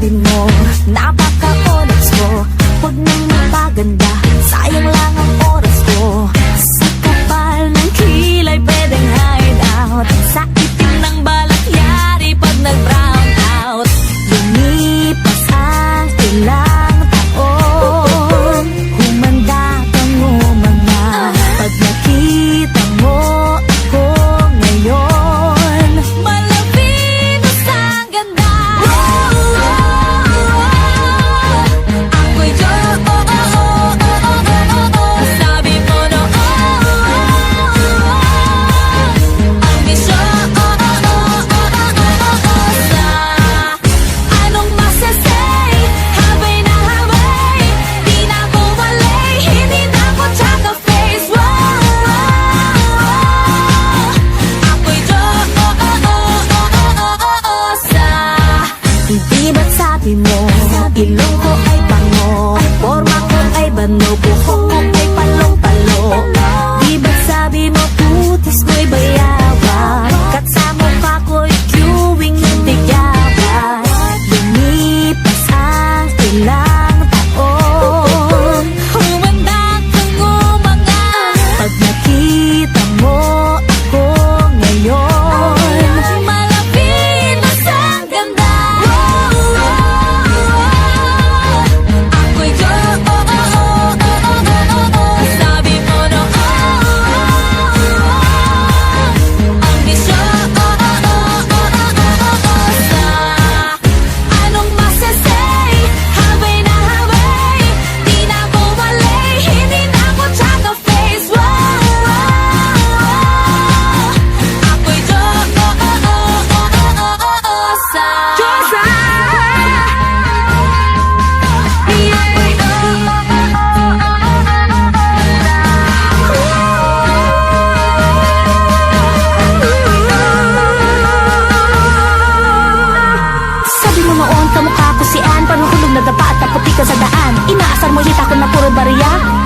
sabi mo, napaka-honest ko. Huwag nang magpaganda, sayang lang ang oras ko. Sa kapal ng kilay pwedeng hide out, sa itim ng balat yari pag nag-brown out. Lumipas ang ilang taon, humanda kang umanga. Pag nakita mo ako ngayon, malapinos ang ganda. Ako'y sabi mo no, ambisyon. Anong masasay? Habay na habay, di na ako walay, hindi na ako tsaka face. Ako'y hindi ba't sabi mo, ilong ko ay bango, forma ko ay bano, buhok ko ay palong-palo. Di ba't sabi mo, putis ko'y bayawat, kat sa mukha ko'y queuing ng tigyawat. Lumipas ang ilang taon, humanda kang umanga. Pag nakita mo ako ngayon, malapinos ang ganda. Ako'y sabi mo no, ambisyon. Anong masasay? Habay na habay, di na ako walay, hindi na ako tsaka face. Ako'y sabi mo noon, kamukha ko si Ann, panuhulog na dapa at naputi ka sa daan. Inaasar mo hita ko na puro bariya.